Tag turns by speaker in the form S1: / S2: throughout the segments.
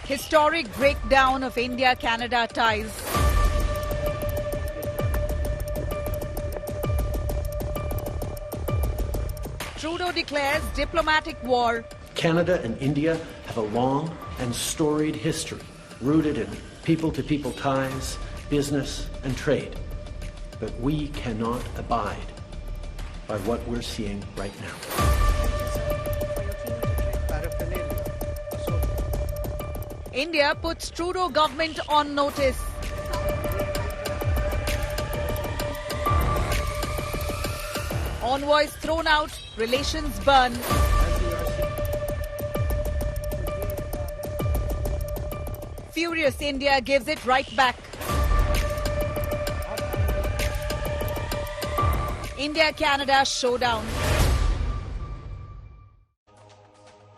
S1: Historic breakdown of India-Canada ties. Trudeau declares diplomatic war.
S2: Canada and India have a long and storied history rooted in people-to-people ties, business and trade. But we cannot abide by what we're seeing right now.
S1: India puts Trudeau government on notice. Envoys thrown out, relations burn. Furious India gives it right back. India-Canada showdown.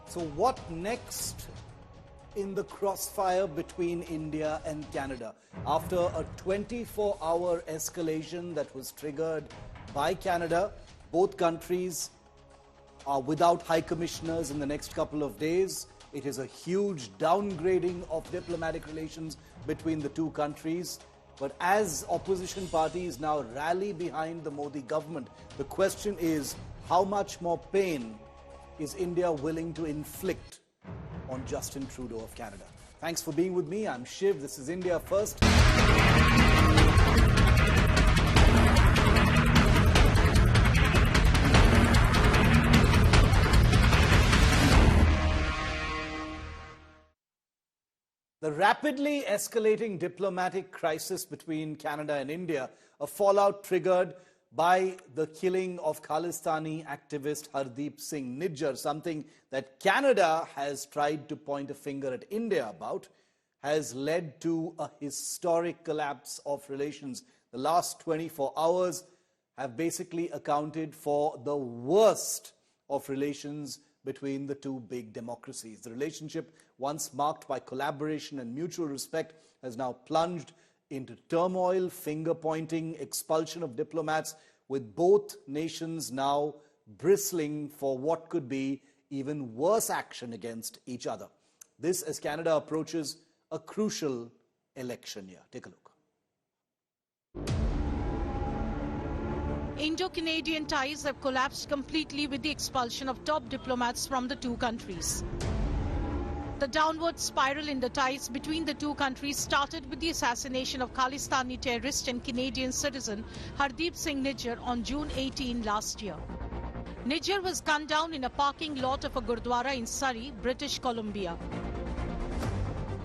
S3: So what next in the crossfire between India and Canada? After a 24-hour escalation that was triggered by Canada, both countries are without high commissioners in the next couple of days. It is a huge downgrading of diplomatic relations between the two countries. But as opposition parties now rally behind the Modi government, the question is, how much more pain is India willing to inflict on Justin Trudeau of Canada? Thanks for being with me. I'm Shiv. This is India First. The rapidly escalating diplomatic crisis between Canada and India, a fallout triggered by the killing of Khalistani activist Hardeep Singh Nijjar, something that Canada has tried to point a finger at India about, has led to a historic collapse of relations. The last 24 hours have basically accounted for the worst of relations between the two big democracies. The relationship, once marked by collaboration and mutual respect, has now plunged into turmoil, finger-pointing, expulsion of diplomats, with both nations now bristling for what could be even worse action against each other. This as Canada approaches a crucial election year. Take a look.
S4: Indo-Canadian ties have collapsed completely with the expulsion of top diplomats from the two countries. The downward spiral in the ties between the two countries started with the assassination of Khalistani terrorist and Canadian citizen Hardeep Singh Nijjar on June 18 last year. Nijjar was gunned down in a parking lot of a Gurdwara in Surrey, British Columbia.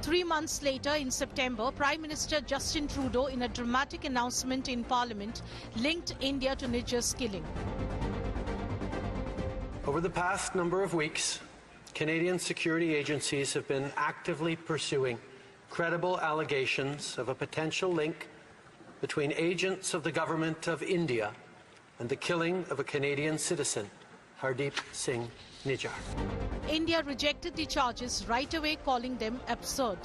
S4: 3 months later, in September, Prime Minister Justin Trudeau, in a dramatic announcement in Parliament, linked India to Nijjar's killing.
S5: Over the past number of weeks, Canadian security agencies have been actively pursuing credible allegations of a potential link between agents of the government of India and the killing of a Canadian citizen, Hardeep Singh Nijjar.
S4: India rejected the charges right away, calling them absurd.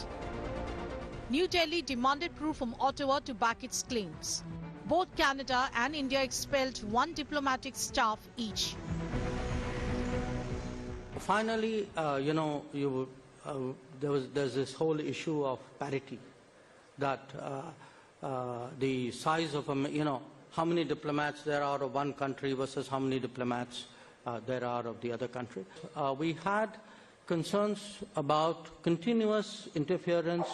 S4: New Delhi demanded proof from Ottawa to back its claims. Both Canada and India expelled one diplomatic staff each.
S6: Finally, there's this whole issue of parity, that the size of, how many diplomats there are of one country versus how many diplomats there are of the other country. We had concerns about continuous interference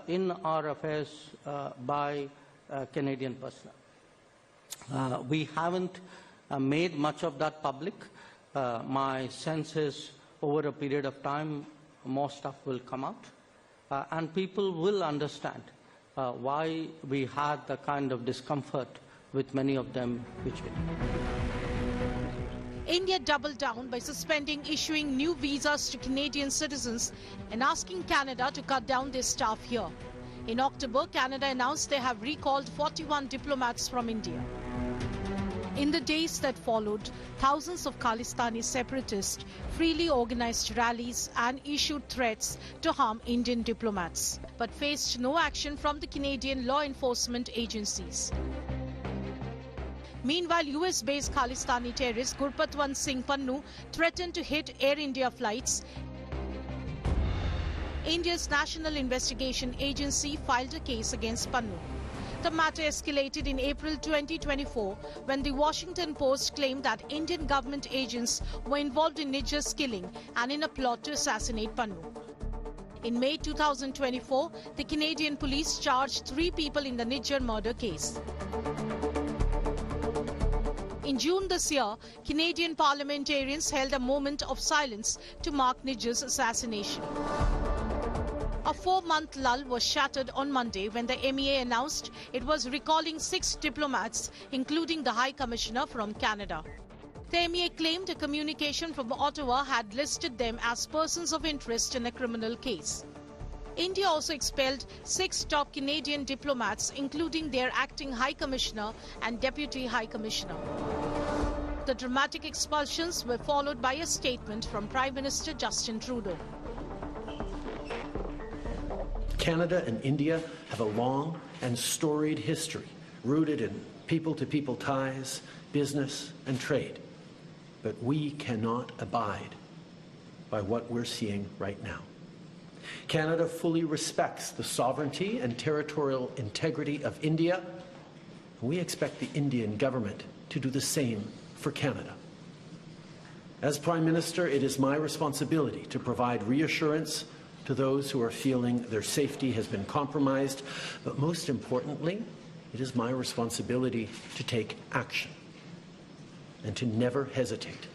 S6: in our affairs by Canadian personnel. We haven't made much of that public. My sense is over a period of time, more stuff will come out, and people will understand why we had the kind of discomfort with many of them which we did.
S4: India doubled down by issuing new visas to Canadian citizens and asking Canada to cut down their staff here. In October, Canada announced they have recalled 41 diplomats from India. In the days that followed, thousands of Khalistani separatists freely organized rallies and issued threats to harm Indian diplomats, but faced no action from the Canadian law enforcement agencies. Meanwhile, US-based Khalistani terrorist Gurpatwant Singh Pannu threatened to hit Air India flights India's National Investigation Agency filed a case against Pannu. The matter escalated in April 2024 when the Washington Post claimed that Indian government agents were involved in Nijjar's killing and in a plot to assassinate Pannu. In May 2024, the Canadian police charged 3 people in the Nijjar murder case. In June this year, Canadian parliamentarians held a moment of silence to mark Nijjar's assassination. A 4-month lull was shattered on Monday when the MEA announced it was recalling 6 diplomats, including the High Commissioner from Canada. The MEA claimed a communication from Ottawa had listed them as persons of interest in a criminal case. India also expelled 6 top Canadian diplomats, including their acting High Commissioner and Deputy High Commissioner. The dramatic expulsions were followed by a statement from Prime Minister Justin Trudeau.
S2: Canada and India have a long and storied history rooted in people-to-people ties, business and trade. But we cannot abide by what we're seeing right now. Canada fully respects the sovereignty and territorial integrity of India. We expect the Indian government to do the same for Canada. As Prime Minister, it is my responsibility to provide reassurance to those who are feeling their safety has been compromised, but most importantly, it is my responsibility to take action and to never hesitate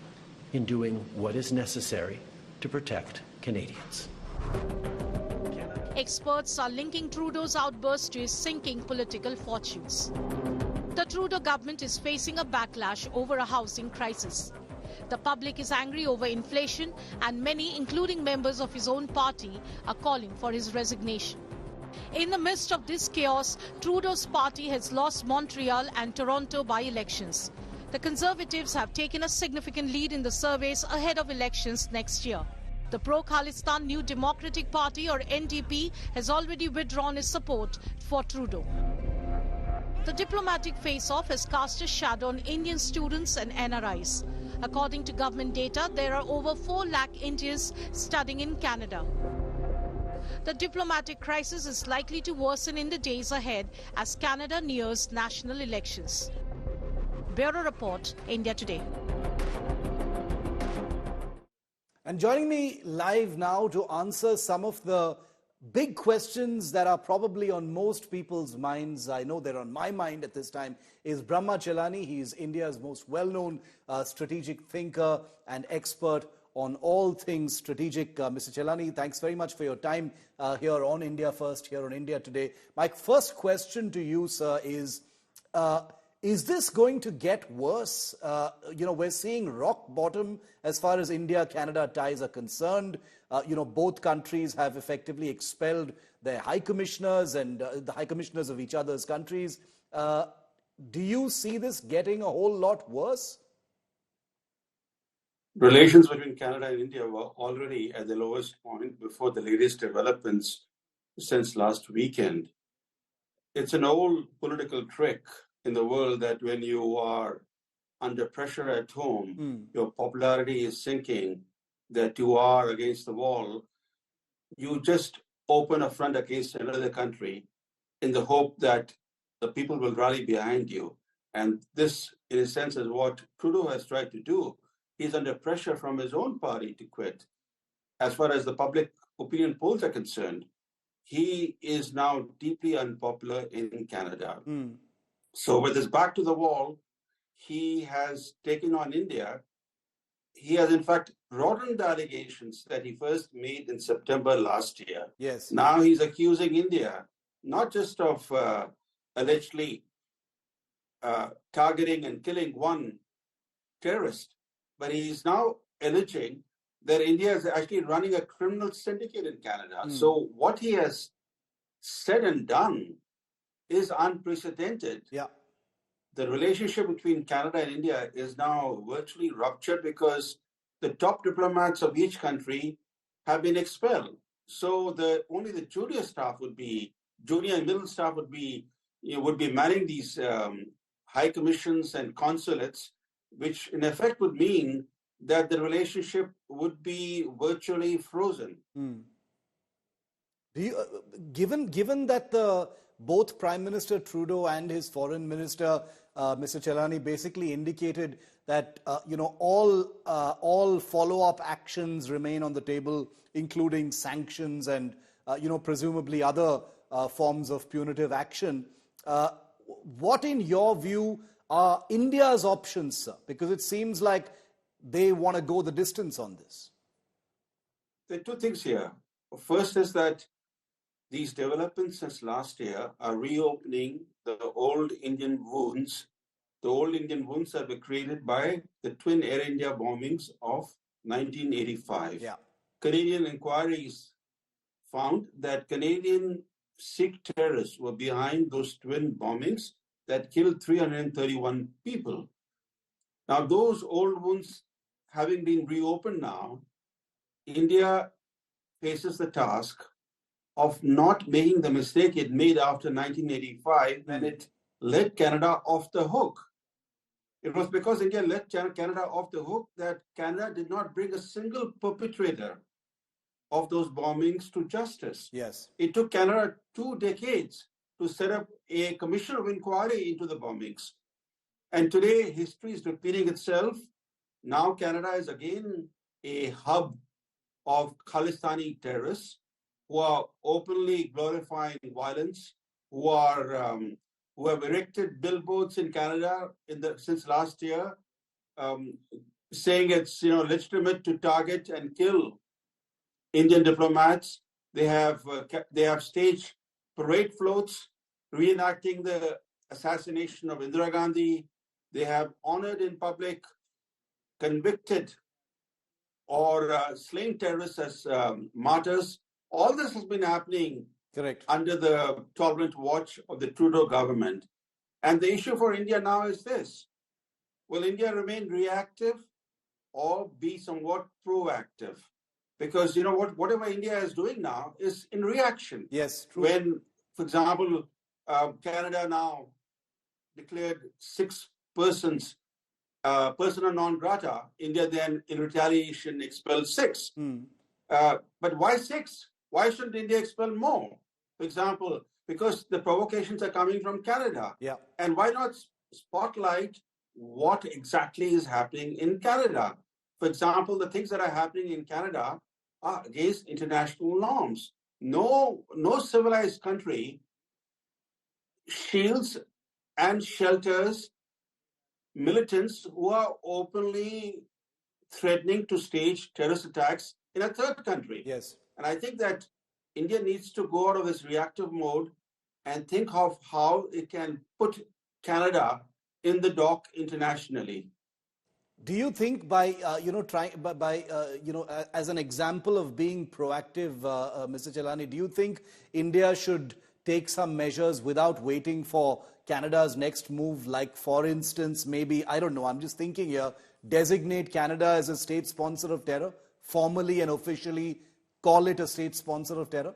S2: in doing what is necessary to protect Canadians.
S4: Experts are linking Trudeau's outburst to his sinking political fortunes. The Trudeau government is facing a backlash over a housing crisis. The public is angry over inflation, and many, including members of his own party, are calling for his resignation. In the midst of this chaos, Trudeau's party has lost Montreal and Toronto by-elections. The Conservatives have taken a significant lead in the surveys ahead of elections next year. The pro-Khalistani New Democratic Party, or NDP, has already withdrawn its support for Trudeau. The diplomatic face-off has cast a shadow on Indian students and NRIs. According to government data, there are over 4 lakh Indians studying in Canada. The diplomatic crisis is likely to worsen in the days ahead as Canada nears national elections. Bureau Report, India Today.
S3: And joining me live now to answer some of the big questions that are probably on most people's minds, I know they're on my mind at this time, is Brahma Chelani. He is India's most well-known strategic thinker and expert on all things strategic. Mr. Chelani, thanks very much for your time here on India First, here on India Today. My first question to you, sir, is this going to get worse? We're seeing rock bottom as far as India-Canada ties are concerned. Both countries have effectively expelled their high commissioners and the high commissioners of each other's countries. Do you see this getting a whole lot worse?
S7: Relations between Canada and India were already at the lowest point before the latest developments since last weekend. It's an old political trick in the world that when you are under pressure at home, your popularity is sinking, that you are against the wall, you just open a front against another country in the hope that the people will rally behind you. And this, in a sense, is what Trudeau has tried to do. He's under pressure from his own party to quit. As far as the public opinion polls are concerned, he is now deeply unpopular in Canada. So with his back to the wall, he has taken on India. He has, in fact, broadened the allegations that he first made in September last year.
S3: Yes.
S7: Now he's accusing India, not just of allegedly targeting and killing one terrorist, but he's now alleging that India is actually running a criminal syndicate in Canada. So what he has said and done is unprecedented.
S3: Yeah.
S7: The relationship between Canada and India is now virtually ruptured because the top diplomats of each country have been expelled. So only the junior and middle staff would be manning these high commissions and consulates, which in effect would mean that the relationship would be virtually frozen.
S3: Do you, given that both Prime Minister Trudeau and his Foreign Minister, Mr. Chelani, basically indicated that all follow-up actions remain on the table, including sanctions and presumably other forms of punitive action. What, in your view, are India's options, sir? Because it seems like they want to go the distance on this.
S7: There are two things here. First is that these developments since last year are reopening the old Indian wounds, the old Indian wounds that were created by the twin Air India bombings of 1985.
S3: Yeah.
S7: Canadian inquiries found that Canadian Sikh terrorists were behind those twin bombings that killed 331 people. Now, those old wounds having been reopened now, India faces the task of not making the mistake it made after 1985 when it let Canada off the hook. It was because India let Canada off the hook that Canada did not bring a single perpetrator of those bombings to justice.
S3: Yes.
S7: It took Canada 2 decades to set up a commission of inquiry into the bombings. And today, history is repeating itself. Now Canada is again a hub of Khalistani terrorists who are openly glorifying violence, who have erected billboards in Canada since last year, saying it's legitimate to target and kill Indian diplomats. They have staged parade floats reenacting the assassination of Indira Gandhi. They have honored in public convicted or slain terrorists as martyrs. All this has been happening under the tolerant watch of the Trudeau government. And the issue for India now is this. Will India remain reactive or be somewhat proactive? Because, whatever India is doing now is in reaction.
S3: Yes, true.
S7: When, for example, Canada now declared 6 persons persona non grata, India then, in retaliation, expelled 6. But why 6? Why shouldn't India expel more? For example, because the provocations are coming from Canada.
S3: Yeah.
S7: And why not spotlight what exactly is happening in Canada? For example, the things that are happening in Canada are against international norms. No civilized country shields and shelters militants who are openly threatening to stage terrorist attacks in a third country.
S3: Yes.
S7: And I think that India needs to go out of its reactive mode and think of how it can put Canada in the dock internationally.
S3: Do you think by as an example of being proactive, Mr. Chelani, do you think India should take some measures without waiting for Canada's next move, like, for instance, maybe, I don't know, I'm just thinking here, designate Canada as a state sponsor of terror, formally and officially call it a state sponsor of terror?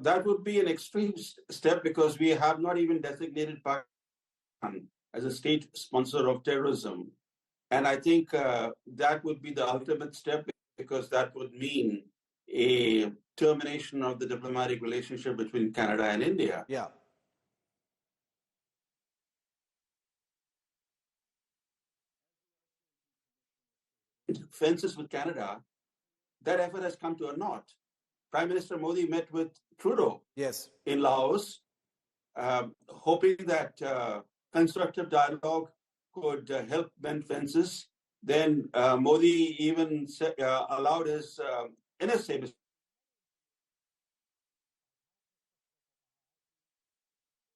S7: That would be an extreme step because we have not even designated Pakistan as a state sponsor of terrorism. And I think that would be the ultimate step because that would mean a termination of the diplomatic relationship between Canada and India.
S3: Yeah.
S7: Fences with Canada, that effort has come to a naught. Prime Minister Modi met with Trudeau in Laos, hoping that constructive dialogue could help mend fences. Then Modi even allowed his NSA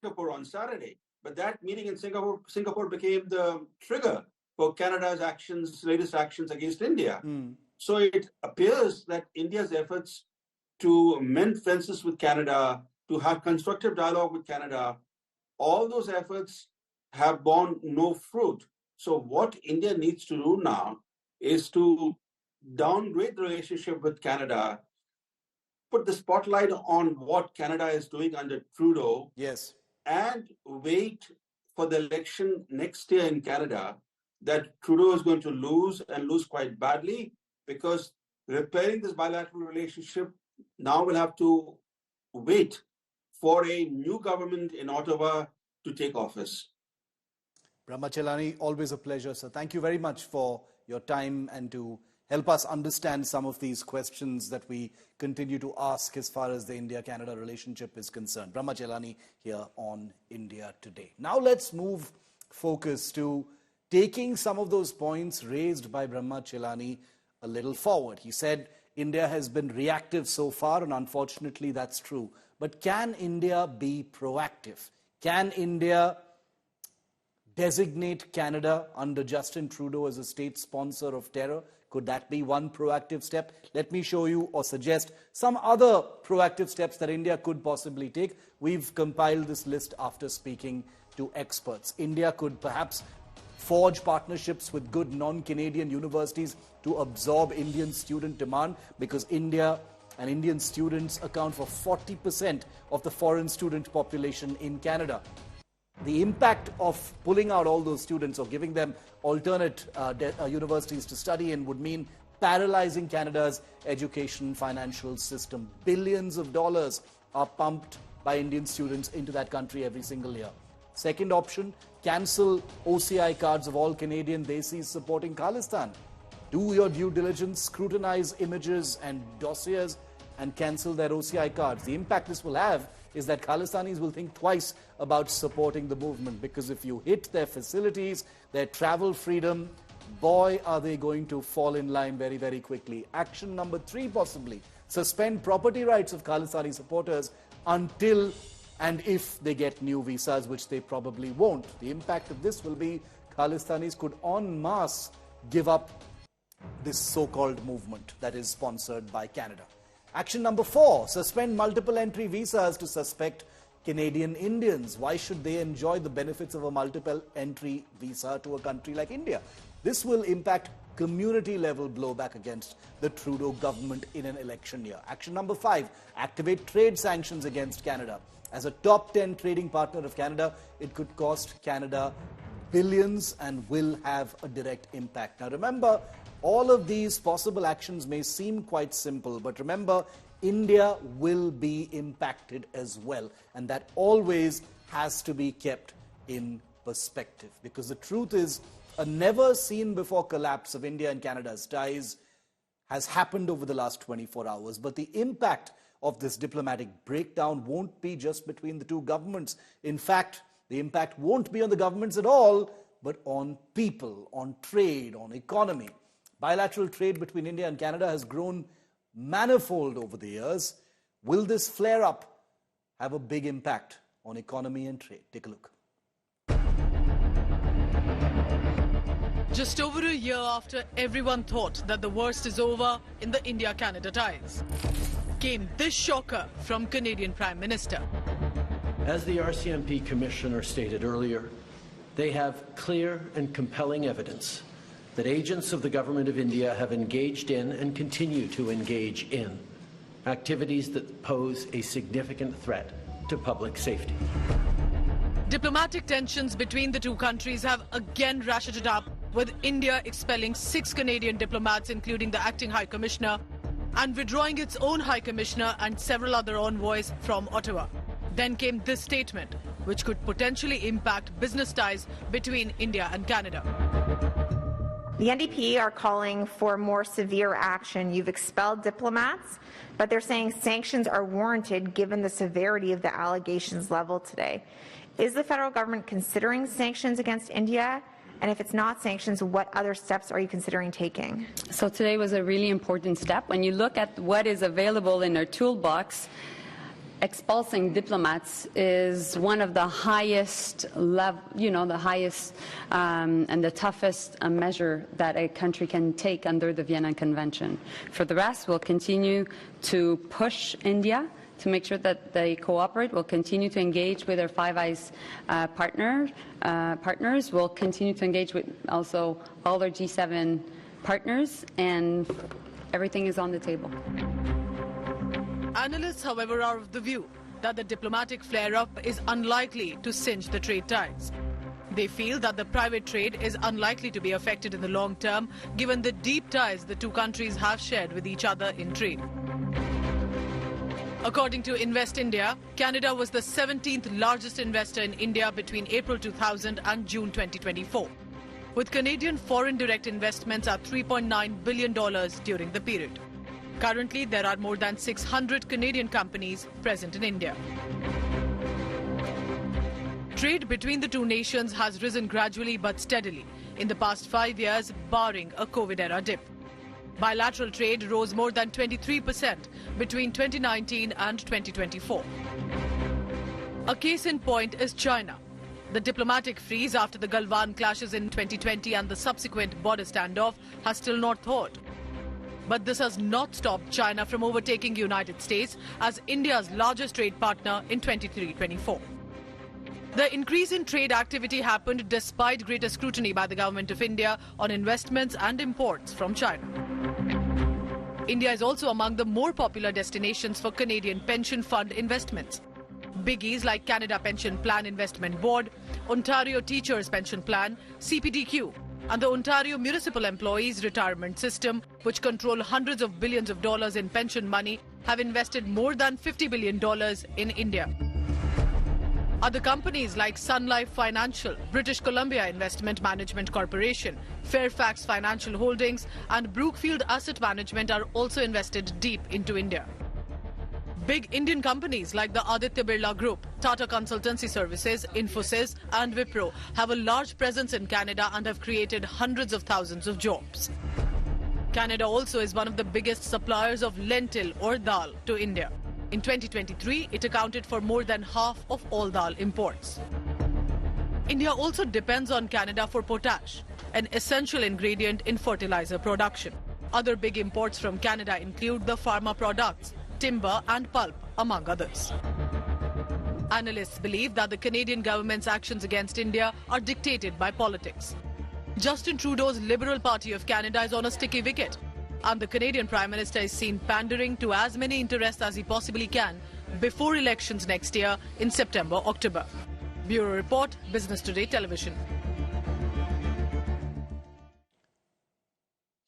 S7: Singapore on Saturday. But that meeting in Singapore became the trigger for Canada's latest actions against India. So it appears that India's efforts to mend fences with Canada, to have constructive dialogue with Canada, all those efforts have borne no fruit. So what India needs to do now is to downgrade the relationship with Canada, put the spotlight on what Canada is doing under Trudeau, and wait for the election next year in Canada that Trudeau is going to lose and lose quite badly, because repairing this bilateral relationship now will have to wait for a new government in Ottawa to take office.
S3: Brahmachelani, always a pleasure, sir. Thank you very much for your time and to help us understand some of these questions that we continue to ask as far as the India-Canada relationship is concerned. Brahmachelani here on India Today. Now let's move focus to taking some of those points raised by Brahmachelani a little forward. He said India has been reactive so far, and unfortunately that's true. But can India be proactive? Can India designate Canada under Justin Trudeau as a state sponsor of terror? Could that be one proactive step? Let me show you or suggest some other proactive steps that India could possibly take. We've compiled this list after speaking to experts. India could perhaps forge partnerships with good non-Canadian universities to absorb Indian student demand, because India and Indian students account for 40% of the foreign student population in Canada. The impact of pulling out all those students or giving them alternate universities to study in would mean paralyzing Canada's education financial system. Billions of dollars are pumped by Indian students into that country every single year. Second option, cancel OCI cards of all Canadian Desis supporting Khalistan. Do your due diligence, scrutinize images and dossiers and cancel their OCI cards. The impact this will have is that Khalistanis will think twice about supporting the movement, because if you hit their facilities, their travel freedom, boy, are they going to fall in line very, very quickly. Action number 3, possibly, suspend property rights of Khalistani supporters until and if they get new visas, which they probably won't. The impact of this will be Khalistanis could en masse give up this so-called movement that is sponsored by Canada. Action number 4, suspend multiple entry visas to suspect Canadian Indians. Why should they enjoy the benefits of a multiple entry visa to a country like India? This will impact community-level blowback against the Trudeau government in an election year. Action number 5, activate trade sanctions against Canada. As a top 10 trading partner of Canada, it could cost Canada billions and will have a direct impact. Now remember, all of these possible actions may seem quite simple, but remember, India will be impacted as well. And that always has to be kept in perspective, because the truth is, a never-seen-before collapse of India and Canada's ties has happened over the last 24 hours. But the impact of this diplomatic breakdown won't be just between the two governments. In fact, the impact won't be on the governments at all, but on people, on trade, on economy. Bilateral trade between India and Canada has grown manifold over the years. Will this flare-up have a big impact on economy and trade? Take a look.
S1: Just over a year after everyone thought that the worst is over in the India-Canada ties, came this shocker from Canadian Prime Minister.
S2: As the RCMP Commissioner stated earlier, they have clear and compelling evidence that agents of the Government of India have engaged in and continue to engage in activities that pose a significant threat to public safety.
S1: Diplomatic tensions between the two countries have again ratcheted up, with India expelling 6 Canadian diplomats, including the acting High Commissioner, and withdrawing its own High Commissioner and several other envoys from Ottawa. Then came this statement, which could potentially impact business ties between India and Canada.
S8: The NDP are calling for more severe action. You've expelled diplomats, but they're saying sanctions are warranted given the severity of the allegations leveled today. Is the federal government considering sanctions against India? And if it's not sanctions, what other steps are you considering taking?
S9: So today was a really important step. When you look at what is available in our toolbox, expulsing diplomats is one of the highest level, the highest and the toughest measure that a country can take under the Vienna Convention. For the rest, we'll continue to push India to make sure that they cooperate. We'll continue to engage with our Five Eyes partners. We'll continue to engage with also all our G7 partners, and everything is on the table.
S1: Analysts, however, are of the view that the diplomatic flare-up is unlikely to cinch the trade ties. They feel that the private trade is unlikely to be affected in the long term, given the deep ties the two countries have shared with each other in trade. According to Invest India, Canada was the 17th largest investor in India between April 2000 and June 2024, with Canadian foreign direct investments at $3.9 billion during the period. Currently, there are more than 600 Canadian companies present in India. Trade between the two nations has risen gradually but steadily in the past 5 years, barring a COVID-era dip. Bilateral trade rose more than 23% between 2019 and 2024. A case in point is China. The diplomatic freeze after the Galwan clashes in 2020 and the subsequent border standoff has still not thawed. But this has not stopped China from overtaking the United States as India's largest trade partner in 23-24. The increase in trade activity happened despite greater scrutiny by the government of India on investments and imports from China. India is also among the more popular destinations for Canadian pension fund investments. Biggies like Canada Pension Plan Investment Board, Ontario Teachers Pension Plan, CPTQ, and the Ontario Municipal Employees Retirement System, which control hundreds of billions of dollars in pension money, have invested more than $50 billion in India. Other companies like Sun Life Financial, British Columbia Investment Management Corporation, Fairfax Financial Holdings and Brookfield Asset Management are also invested deep into India. Big Indian companies like the Aditya Birla Group, Tata Consultancy Services, Infosys and Wipro have a large presence in Canada and have created hundreds of thousands of jobs. Canada also is one of the biggest suppliers of lentil or dal to India. In 2023, it accounted for more than half of all dal imports. India also depends on Canada for potash, an essential ingredient in fertilizer production. Other big imports from Canada include the pharma products, timber and pulp, among others. Analysts believe that the Canadian government's actions against India are dictated by politics. Justin Trudeau's Liberal Party of Canada is on a sticky wicket, and the Canadian Prime Minister is seen pandering to as many interests as he possibly can before elections next year in September-October. Bureau Report, Business Today Television.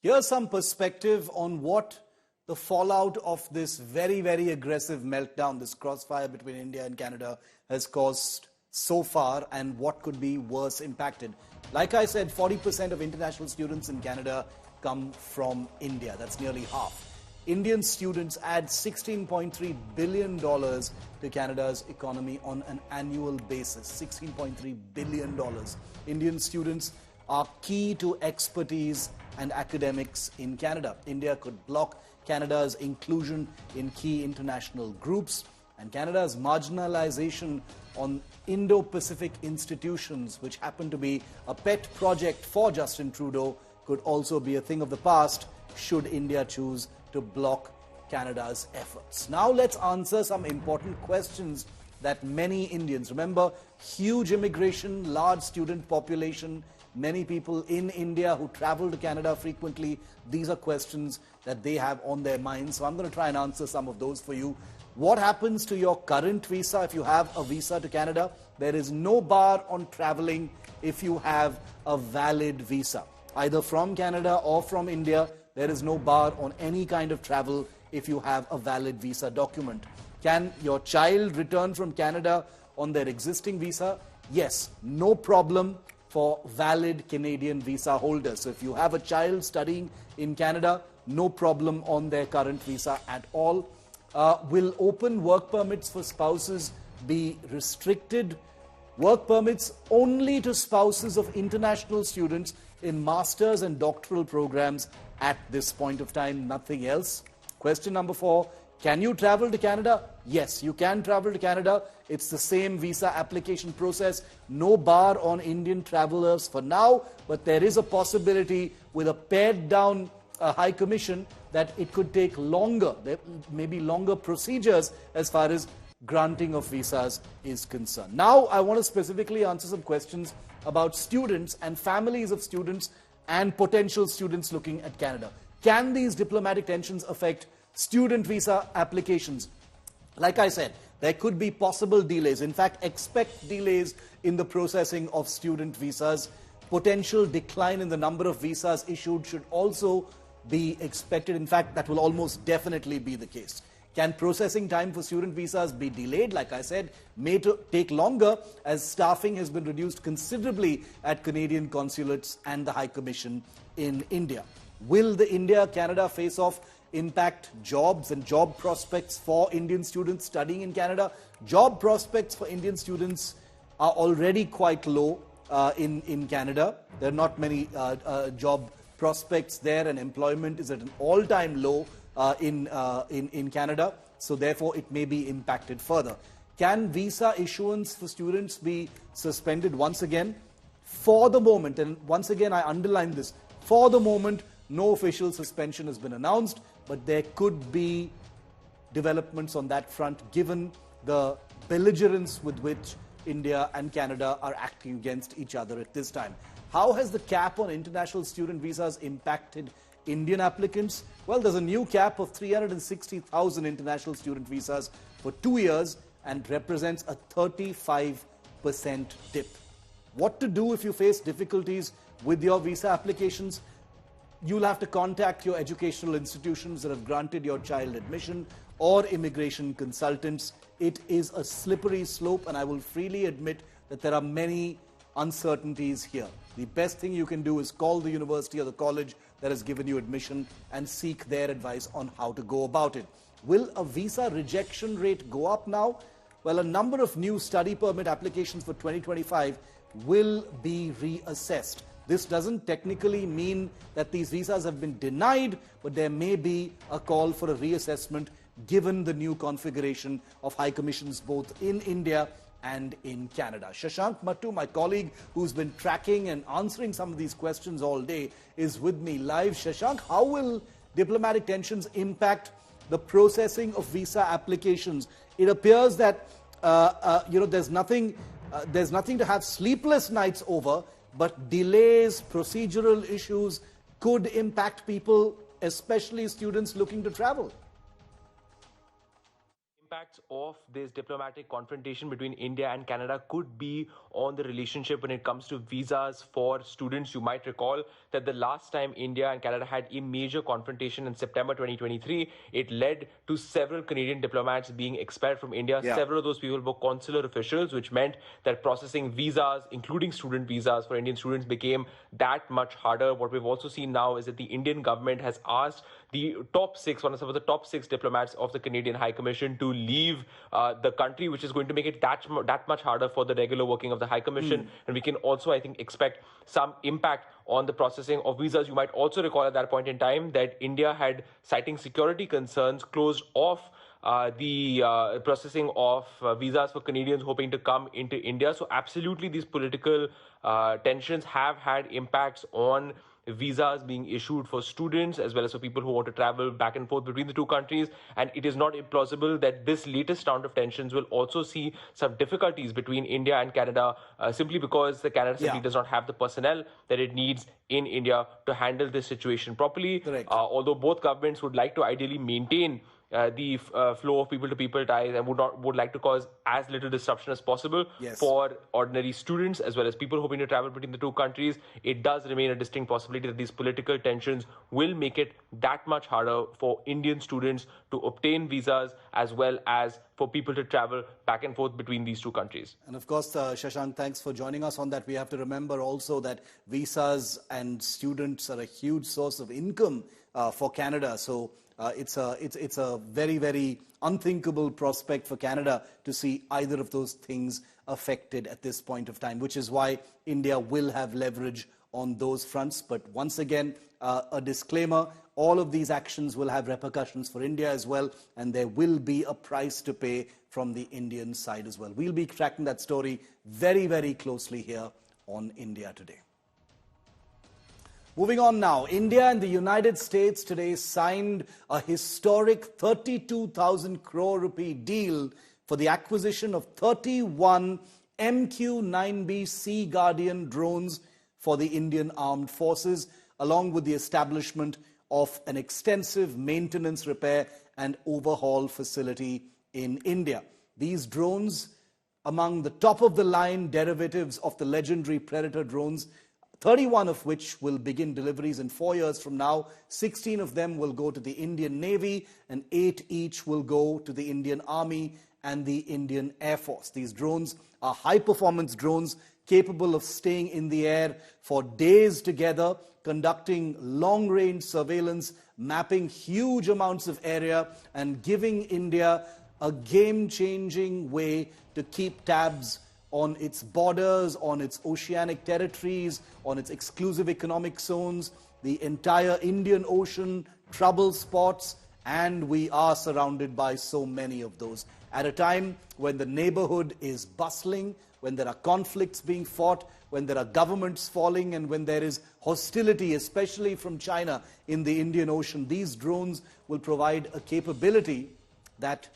S3: Here's some perspective on what the fallout of this very, very aggressive meltdown, this crossfire between India and Canada, has caused so far and what could be worse impacted. Like I said, 40% of international students in Canada come from India. That's nearly half. Indian students add $16.3 billion to Canada's economy on an annual basis. $16.3 billion. Indian students are key to expertise and academics in Canada. India could block Canada's inclusion in key international groups, and Canada's marginalization on Indo-Pacific institutions, which happen to be a pet project for Justin Trudeau, could also be a thing of the past should India choose to block Canada's efforts. Now let's answer some important questions that many Indians, remember, huge immigration, large student population, many people in India who travel to Canada frequently. These are questions that they have on their minds. So I'm going to try and answer some of those for you. What happens to your current visa if you have a visa to Canada? There is no bar on traveling if you have a valid visa. Either from Canada or from India, there is no bar on any kind of travel if you have a valid visa document. Can your child return from Canada on their existing visa? Yes, no problem for valid Canadian visa holders. So if you have a child studying in Canada, no problem on their current visa at all. Will open work permits for spouses be restricted? Work permits only to spouses of international students in master's and doctoral programs at this point of time, nothing else. Question number 4, can you travel to Canada? Yes, you can travel to Canada. It's the same visa application process. No bar on Indian travelers for now, but there is a possibility with a pared down High Commission that it could take longer. There may be longer procedures as far as granting of visas is concerned. Now, I want to specifically answer some questions about students and families of students and potential students looking at Canada. Can these diplomatic tensions affect student visa applications? Like I said, there could be possible delays. In fact, expect delays in the processing of student visas. Potential decline in the number of visas issued should also be expected. In fact, that will almost definitely be the case. Can processing time for student visas be delayed? Like I said, may take longer as staffing has been reduced considerably at Canadian consulates and the High Commission in India. Will the India-Canada face-off impact jobs and job prospects for Indian students studying in Canada? Job prospects for Indian students are already quite low in Canada. There are not many job prospects there, and employment is at an all-time low in Canada, so therefore it may be impacted further. Can visa issuance for students be suspended once again? For the moment, and once again I underline this, for the moment no official suspension has been announced, but there could be developments on that front given the belligerence with which India and Canada are acting against each other at this time. How has the cap on international student visas impacted Indian applicants? Well, there's a new cap of 360,000 international student visas for 2 years and represents a 35% dip. What to do if you face difficulties with your visa applications? You'll have to contact your educational institutions that have granted your child admission or immigration consultants. It is a slippery slope, and I will freely admit that there are many uncertainties here. The best thing you can do is call the university or the college that has given you admission and seek their advice on how to go about it. Will a visa rejection rate go up now? Well, a number of new study permit applications for 2025 will be reassessed. This doesn't technically mean that these visas have been denied, but there may be a call for a reassessment given the new configuration of high commissions both in India and in Canada. Shashank Mattu, my colleague who's been tracking and answering some of these questions all day, is with me live. Shashank, how will diplomatic tensions impact the processing of visa applications? It appears that there's nothing to have sleepless nights over, but delays, procedural issues could impact people, especially students looking to travel.
S10: Impacts of this diplomatic confrontation between India and Canada could be on the relationship when it comes to visas for students. You might recall that the last time India and Canada had a major confrontation in September 2023, it led to several Canadian diplomats being expelled from India. Yeah. Several of those people were consular officials, which meant that processing visas, including student visas for Indian students, became that much harder. What we've also seen now is that the Indian government has asked the top six, some of the top 6 diplomats of the Canadian High Commission to leave the country, which is going to make it that much harder for the regular working of the High Commission. And we can also, I think, expect some impact on the processing of visas. You might also recall at that point in time that India had, citing security concerns, closed off the processing of visas for Canadians hoping to come into India. So absolutely, these political tensions have had impacts on visas being issued for students as well as for people who want to travel back and forth between the two countries. And it is not implausible that this latest round of tensions will also see some difficulties between India and Canada simply because the Canada simply does not have the personnel that it needs in India to handle this situation properly. Although both governments would like to ideally maintain the flow of people-to-people ties and would like to cause as little disruption as possible for ordinary students as well as people hoping to travel between the two countries. It does remain a distinct possibility that these political tensions will make it that much harder for Indian students to obtain visas as well as for people to travel back and forth between these two countries.
S3: And of course, Shashank, thanks for joining us on that. We have to remember also that visas and students are a huge source of income for Canada. So it's a very, very unthinkable prospect for Canada to see either of those things affected at this point of time, which is why India will have leverage on those fronts. But once again, a disclaimer, all of these actions will have repercussions for India as well, and there will be a price to pay from the Indian side as well. We'll be tracking that story very, very closely here on India Today. Moving on now, India and the United States today signed a historic 32,000 crore rupee deal for the acquisition of 31 MQ-9B Sea Guardian drones for the Indian Armed Forces, along with the establishment of an extensive maintenance, repair and overhaul facility in India. These drones, among the top-of-the-line derivatives of the legendary Predator drones, 31 of which will begin deliveries in 4 years from now. 16 of them will go to the Indian Navy, and 8 each will go to the Indian Army and the Indian Air Force. These drones are high-performance drones capable of staying in the air for days together, conducting long-range surveillance, mapping huge amounts of area, and giving India a game-changing way to keep tabs on its borders, on its oceanic territories, on its exclusive economic zones, the entire Indian Ocean, trouble spots, and we are surrounded by so many of those. At a time when the neighborhood is bustling, when there are conflicts being fought, when there are governments falling, and when there is hostility, especially from China in the Indian Ocean, these drones will provide a capability that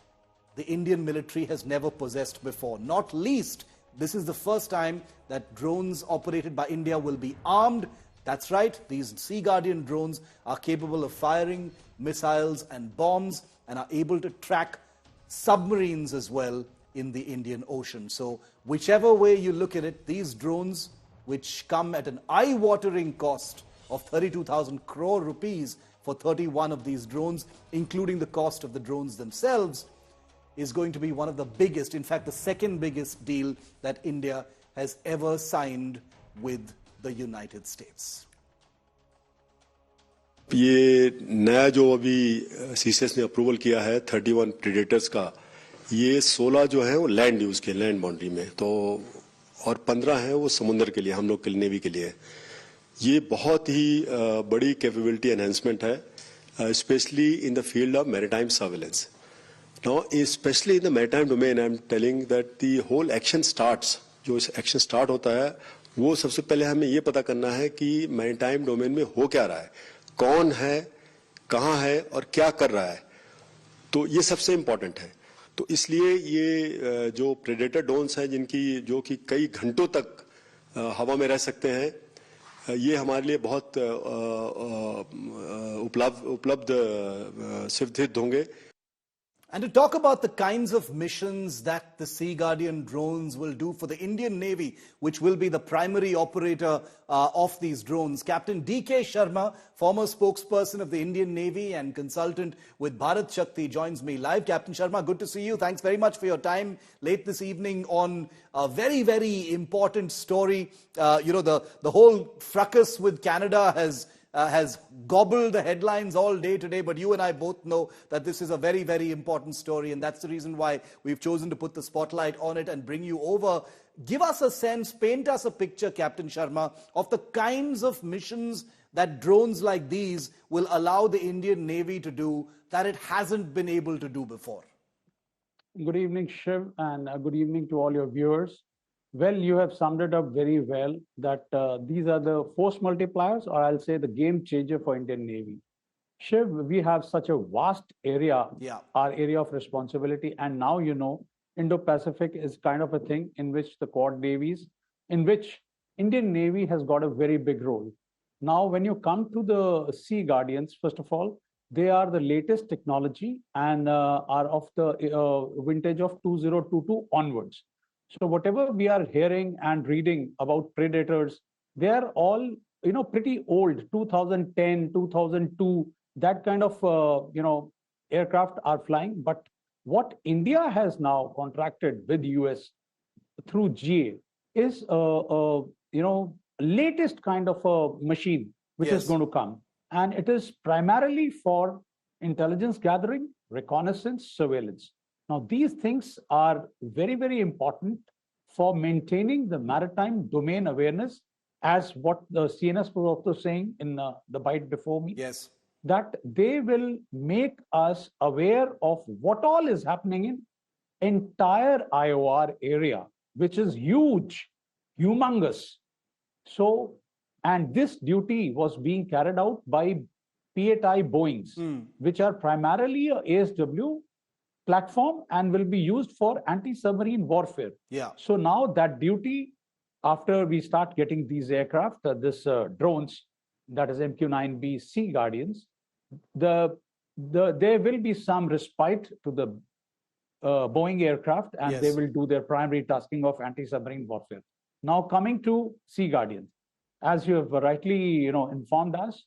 S3: the Indian military has never possessed before. Not least, this is the first time that drones operated by India will be armed. That's right, these Sea Guardian drones are capable of firing missiles and bombs and are able to track submarines as well in the Indian Ocean. So whichever way you look at it, these drones, which come at an eye-watering cost of 32,000 crore rupees for 31 of these drones, including the cost of the drones themselves, is going to be one of the biggest, in fact the second biggest deal that India has ever signed with the United States.
S11: ये नया जो अभी CCS ने approval किया है 31 predators का, ये 16 जो है वो लैंड यूज के, लैंड बाउंड्री में, तो और 15 है वो समुद्र के लिए, हम लोग के नेवी के लिए. ये बहुत ही बड़ी कैपेबिलिटी एनहांसमेंट है, specially in the field of maritime surveillance. Now, especially in the maritime domain, I'm telling that the whole action starts. जो एक्शन स्टार्ट होता है वो सबसे पहले हमें ये पता करना है कि मैरीटाइम डोमेन में हो क्या रहा है, कौन है, कहाँ है और क्या कर रहा है. तो ये सबसे इम्पोर्टेंट है. तो इसलिए ये जो प्रेडेटर ड्रोन्स हैं जिनकी जो कि कई घंटों तक हवा में रह सकते हैं, ये हमारे लिए बहुत उपलब्ध सिद्ध होंगे.
S3: And to talk about the kinds of missions that the Sea Guardian drones will do for the Indian Navy, which will be the primary operator of these drones, Captain D.K. Sharma, former spokesperson of the Indian Navy and consultant with Bharat Shakti, joins me live. Captain Sharma, good to see you. Thanks very much for your time late this evening on a very, very important story. The whole fracas with Canada has gobbled the headlines all day today, but you and I both know that this is a very, very important story, and that's the reason why we've chosen to put the spotlight on it and bring you over. Give us a sense, paint us a picture, Captain Sharma, of the kinds of missions that drones like these will allow the Indian Navy to do that it hasn't been able to do before.
S12: Good evening, Shiv, and good evening to all your viewers. Well, you have summed it up very well that these are the force multipliers, or I'll say the game changer for Indian Navy. Shiv, we have such a vast area, our area of responsibility, and now Indo-Pacific is kind of a thing in which the Quad navies, in which Indian Navy has got a very big role. Now, when you come to the Sea Guardians, first of all, they are the latest technology and are of the vintage of 2022 onwards. So whatever we are hearing and reading about predators, they are all, pretty old, 2010, 2002, that kind of, aircraft are flying. But what India has now contracted with US through GA is, latest kind of a machine, which is going to come. And it is primarily for intelligence gathering, reconnaissance, surveillance. Now, these things are very, very important for maintaining the maritime domain awareness, as what the CNS was also saying in the bite before me.
S3: Yes.
S12: That they will make us aware of what all is happening in entire IOR area, which is huge, humongous. So, and this duty was being carried out by P-8I Boeings, which are primarily a ASW platform and will be used for anti-submarine warfare.
S3: Yeah.
S12: So now that duty, after we start getting these aircraft, this drones, that is MQ-9B Sea Guardians, there will be some respite to the Boeing aircraft, and they will do their primary tasking of anti-submarine warfare. Now coming to Sea Guardians. as you have rightly, informed us,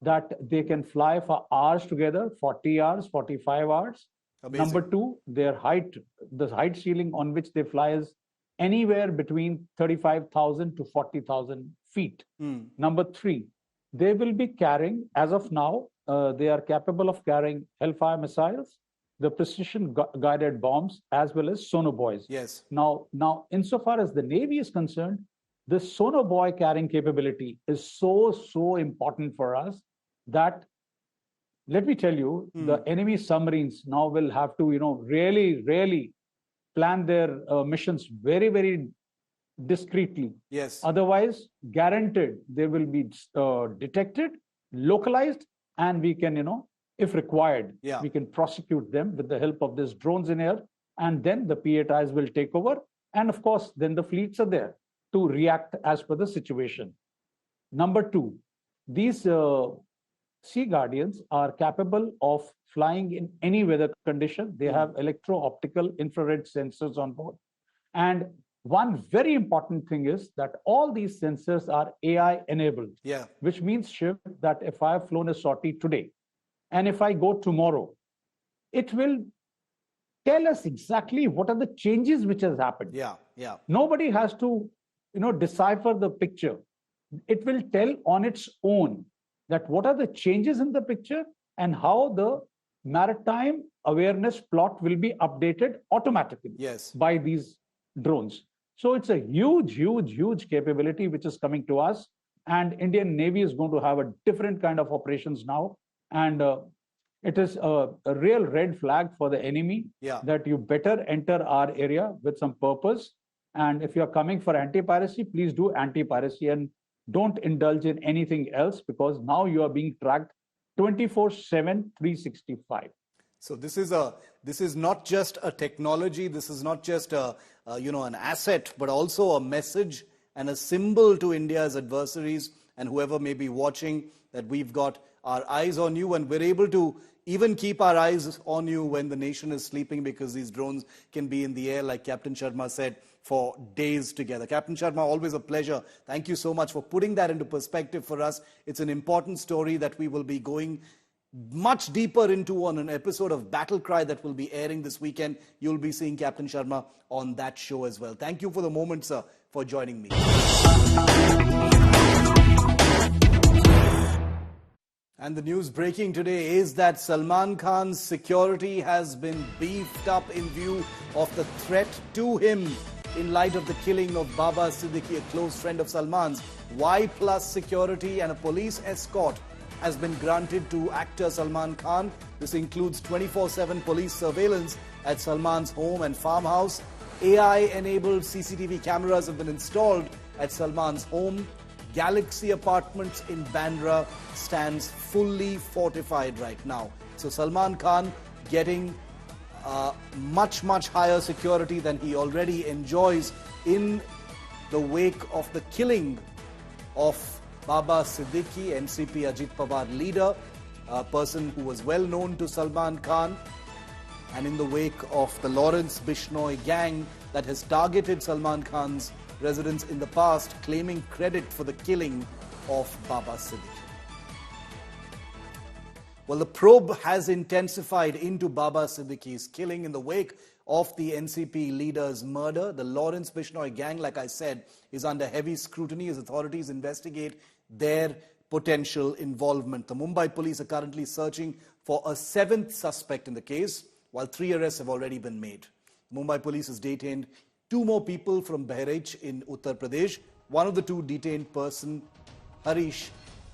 S12: that they can fly for hours together, 40 hours, 45 hours.
S3: Amazing.
S12: Number two, the height ceiling on which they fly is anywhere between 35,000 to 40,000 feet. Number three, they will be carrying, as of now, they are capable of carrying Hellfire missiles, the precision guided bombs, as well as sonobuoys.
S3: Yes.
S12: Now, insofar as the Navy is concerned, the sonobuoy carrying capability is so important for us that, let me tell you, the enemy submarines now will have to, really plan their missions very discreetly.
S3: Yes.
S12: Otherwise, guaranteed, they will be detected, localized, and we can, if required, we can prosecute them with the help of these drones in air, and then the PATIs will take over. And of course, then the fleets are there to react as per the situation. Number two, these Sea Guardians are capable of flying in any weather condition. They have electro-optical infrared sensors on board. And one very important thing is that all these sensors are AI enabled, which means, Shiv, that if I have flown a sortie today, and if I go tomorrow, it will tell us exactly what are the changes which has happened. Nobody has to, decipher the picture. It will tell on its own that what are the changes in the picture and how the maritime awareness plot will be updated automatically by these drones. So it's a huge capability which is coming to us, and Indian Navy is going to have a different kind of operations now. And it is a real red flag for the enemy that you better enter our area with some purpose. And if you're coming for anti-piracy, please do anti-piracy and don't indulge in anything else, because now you are being tracked 24/7, 365.
S3: So this is not just a technology. This is not just an asset, but also a message and a symbol to India's adversaries and whoever may be watching, that we've got our eyes on you, and we're able to even keep our eyes on you when the nation is sleeping, because these drones can be in the air, like Captain Sharma said, for days together. Captain Sharma, always a pleasure. Thank you so much for putting that into perspective for us. It's an important story that we will be going much deeper into on an episode of Battle Cry that will be airing this weekend. You'll be seeing Captain Sharma on that show as well. Thank you for the moment, sir, for joining me. And the news breaking today is that Salman Khan's security has been beefed up in view of the threat to him in light of the killing of Baba Siddiqui, a close friend of Salman's. Y+ security and a police escort has been granted to actor Salman Khan. This includes 24/7 police surveillance at Salman's home and farmhouse. AI-enabled CCTV cameras have been installed at Salman's home. Galaxy Apartments in Bandra stands fully fortified right now. So Salman Khan getting much higher security than he already enjoys in the wake of the killing of Baba Siddiqui, NCP Ajit Pawar leader, a person who was well known to Salman Khan, and in the wake of the Lawrence Bishnoi gang that has targeted Salman Khan's residence in the past, claiming credit for the killing of Baba Siddiqui. Well, the probe has intensified into Baba Siddiqui's killing in the wake of the NCP leader's murder. The Lawrence Bishnoi gang, like I said, is under heavy scrutiny as authorities investigate their potential involvement. The Mumbai police are currently searching for a 7th suspect in the case, while 3 arrests have already been made. Mumbai police has detained 2 more people from Bahraich in Uttar Pradesh. One of the 2 detained person, Harish,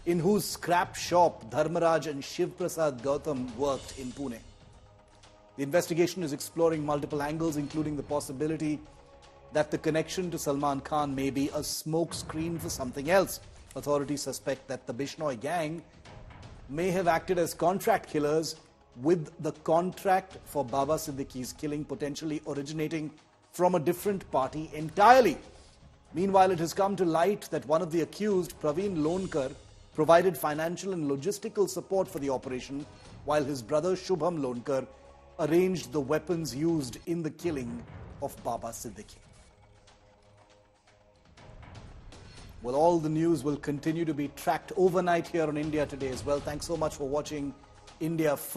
S3: in whose scrap shop Dharmaraj and Shiv Prasad Gautam worked in Pune. The investigation is exploring multiple angles, including the possibility that the connection to Salman Khan may be a smokescreen for something else. Authorities suspect that the Bishnoi gang may have acted as contract killers, with the contract for Baba Siddiqui's killing potentially originating from a different party entirely. Meanwhile, it has come to light that one of the accused, Praveen Lonkar, provided financial and logistical support for the operation, while his brother Shubham Lonkar arranged the weapons used in the killing of Baba Siddiqui. Well, all the news will continue to be tracked overnight here on India Today as well. Thanks so much for watching India First.